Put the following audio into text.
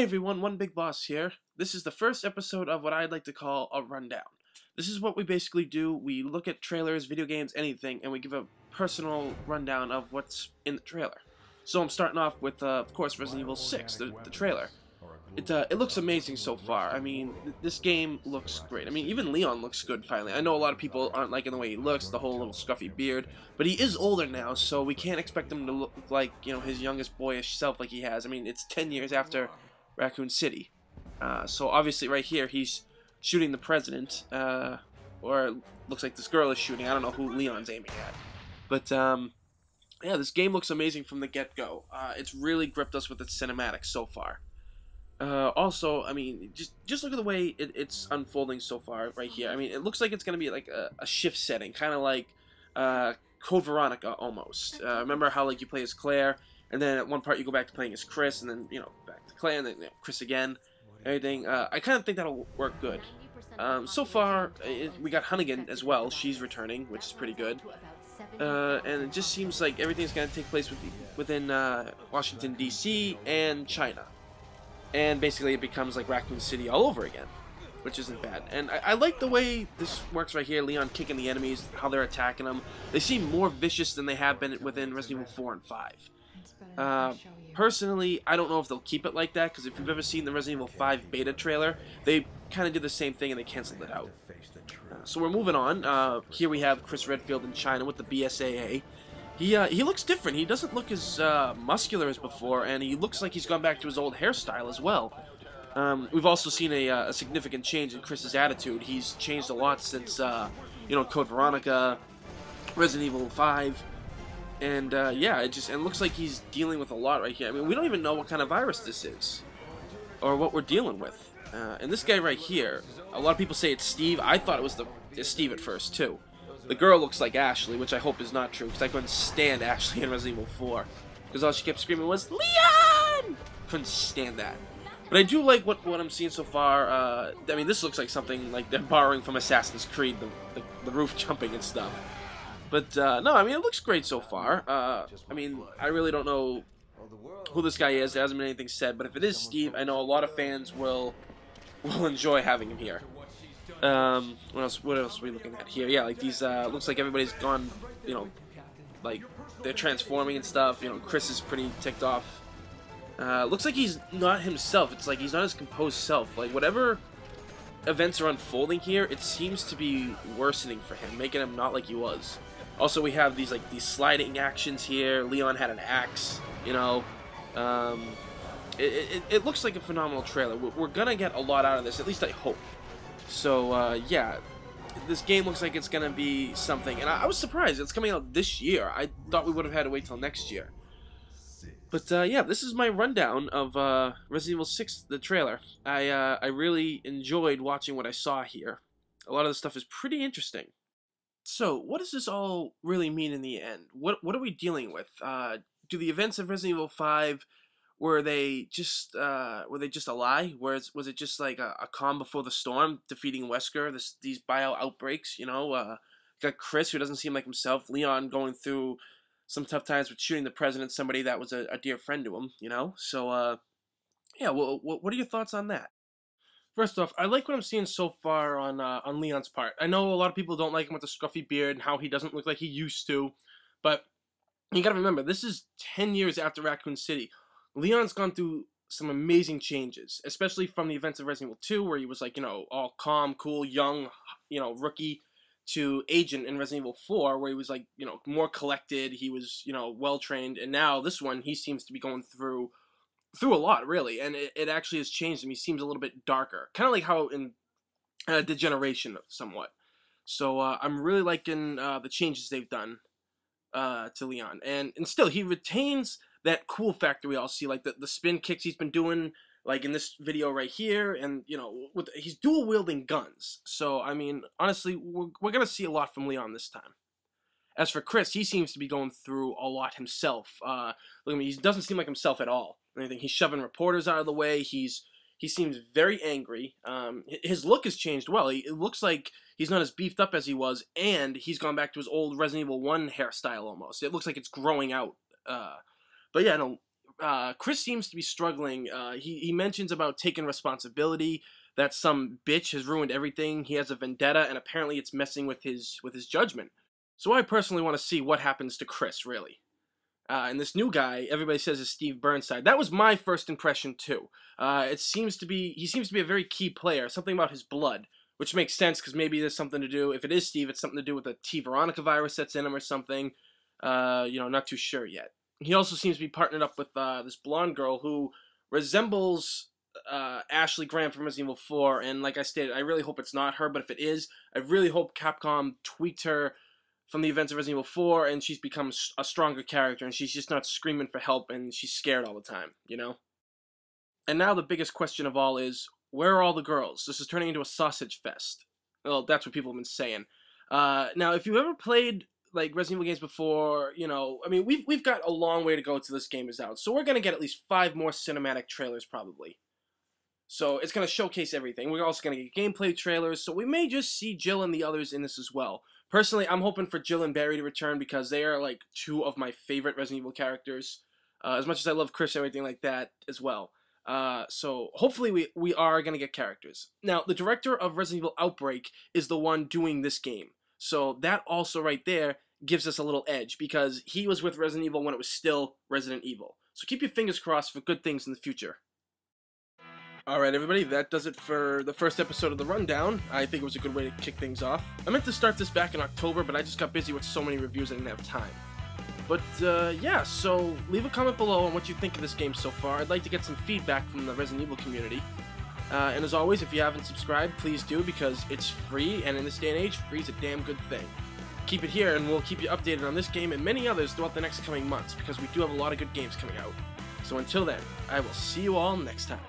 Hey everyone, One Big Boss here. This is the first episode of what I'd like to call a rundown. This is what we basically do. We look at trailers, video games, anything, and we give a personal rundown of what's in the trailer. So I'm starting off with, of course, Resident Evil 6, the trailer. It looks amazing so far. I mean, this game looks great. I mean, even Leon looks good finally. I know a lot of people aren't liking the way he looks, the whole little scruffy beard, but he is older now, so we can't expect him to look like, his youngest boyish self like he has. I mean, it's 10 years after Raccoon City. So obviously right here he's shooting the president, or it looks like this girl is shooting. I don't know who Leon's aiming at. But yeah, this game looks amazing from the get-go. It's really gripped us with its cinematics so far. Also, I mean, just look at the way it's unfolding so far right here. I mean, it looks like it's going to be like a shift setting, kind of like Code Veronica almost. Remember how like you play as Claire, and then at one part you go back to playing as Chris, and then, back to Claire, and then Chris again, everything. I kind of think that'll work good. So far, we got Hunnigan as well. She's returning, which is pretty good. And it just seems like everything's going to take place within Washington, D.C. and China. And basically it becomes like Raccoon City all over again, which isn't bad. And I like the way this works right here, Leon kicking the enemies, how they're attacking them. They seem more vicious than they have been within Resident Evil 4 and 5. Personally, I don't know if they'll keep it like that, because if you've ever seen the Resident Evil 5 beta trailer, they kind of did the same thing and they canceled it out. So we're moving on. Here we have Chris Redfield in China with the BSAA. He looks different. He doesn't look as muscular as before, and he looks like he's gone back to his old hairstyle as well. We've also seen a significant change in Chris's attitude. He's changed a lot since, Code Veronica, Resident Evil 5, and yeah, it looks like he's dealing with a lot right here. I mean, we don't even know what kind of virus this is, or what we're dealing with. And this guy right here, a lot of people say it's Steve. I thought it was Steve at first, too. The girl looks like Ashley, which I hope is not true, because I couldn't stand Ashley in Resident Evil 4. Because all she kept screaming was, Leon! Couldn't stand that. But I do like what I'm seeing so far. I mean, this looks like something like they're borrowing from Assassin's Creed, the roof jumping and stuff. But, no, I mean, it looks great so far. I mean, I really don't know who this guy is. There hasn't been anything said, but if it is Steve, I know a lot of fans will enjoy having him here. What else are we looking at here? Yeah, like these, looks like everybody's gone, like, they're transforming and stuff. Chris is pretty ticked off. Looks like he's not himself. It's like he's not his composed self. Like, whatever events are unfolding here, it seems to be worsening for him, making him not like he was. Also, we have these sliding actions here. Leon had an axe, It looks like a phenomenal trailer. We're gonna get a lot out of this, at least I hope. So, yeah, this game looks like it's going to be something. And I was surprised. It's coming out this year. I thought we would have had to wait till next year. But, yeah, this is my rundown of Resident Evil 6, the trailer. I really enjoyed watching what I saw here. A lot of the stuff is pretty interesting. So, what does this all really mean in the end? What are we dealing with? Do the events of Resident Evil 5... were they just a lie? Was it just like a calm before the storm, defeating Wesker? These bio outbreaks, got Chris, who doesn't seem like himself. Leon going through some tough times with shooting the president, somebody that was a dear friend to him. So yeah. What are your thoughts on that? First off, I like what I'm seeing so far on Leon's part. I know a lot of people don't like him with the scruffy beard and how he doesn't look like he used to, but you gotta remember, this is 10 years after Raccoon City. Leon's gone through some amazing changes, especially from the events of Resident Evil 2, where he was like, all calm, cool, young, rookie, to agent in Resident Evil 4, where he was like, more collected, he was, well-trained, and now this one, he seems to be going through a lot, really, and it actually has changed him. He seems a little bit darker, kind of like how in Degeneration, somewhat. So, I'm really liking the changes they've done to Leon, and still, he retains that cool factor we all see, like the spin kicks he's been doing, like in this video right here, and he's dual wielding guns. So I mean, honestly, we're gonna see a lot from Leon this time. As for Chris, he seems to be going through a lot himself. Look at me, he doesn't seem like himself at all. Anything, he's shoving reporters out of the way. He seems very angry. His look has changed well. It looks like he's not as beefed up as he was, and he's gone back to his old Resident Evil 1 hairstyle almost. It looks like it's growing out. But yeah, no, Chris seems to be struggling. He mentions about taking responsibility, that some bitch has ruined everything. He has a vendetta, and apparently it's messing with his judgment. So I personally want to see what happens to Chris, really. And this new guy, everybody says is Steve Burnside. That was my first impression too. He seems to be a very key player. Something about his blood, which makes sense because maybe there's something to do. If it is Steve, it's something to do with the T. Veronica virus that's in him or something. Not too sure yet. He also seems to be partnered up with this blonde girl who resembles Ashley Graham from Resident Evil 4. And like I stated, I really hope it's not her. But if it is, I really hope Capcom tweaked her from the events of Resident Evil 4, and she's become a stronger character, and she's just not screaming for help, and she's scared all the time, you know? And now the biggest question of all is, where are all the girls? This is turning into a sausage fest. Well, that's what people have been saying. Now, if you've ever played, like, Resident Evil games before, I mean, we've got a long way to go till this game is out, so we're gonna get at least 5 more cinematic trailers, probably. So it's going to showcase everything. We're also going to get gameplay trailers, so we may just see Jill and the others in this as well. Personally, I'm hoping for Jill and Barry to return because they are like 2 of my favorite Resident Evil characters. As much as I love Chris and everything like that as well. So hopefully we are going to get characters. Now, the director of Resident Evil Outbreak is the one doing this game. So that also right there gives us a little edge because he was with Resident Evil when it was still Resident Evil. So keep your fingers crossed for good things in the future. Alright everybody, that does it for the first episode of the Rundown. I think it was a good way to kick things off. I meant to start this back in October, but I just got busy with so many reviews I didn't have time. But yeah, so leave a comment below on what you think of this game so far. I'd like to get some feedback from the Resident Evil community. And as always, if you haven't subscribed, please do because it's free, and in this day and age, free is a damn good thing. Keep it here, and we'll keep you updated on this game and many others throughout the next coming months because we do have a lot of good games coming out. So until then, I will see you all next time.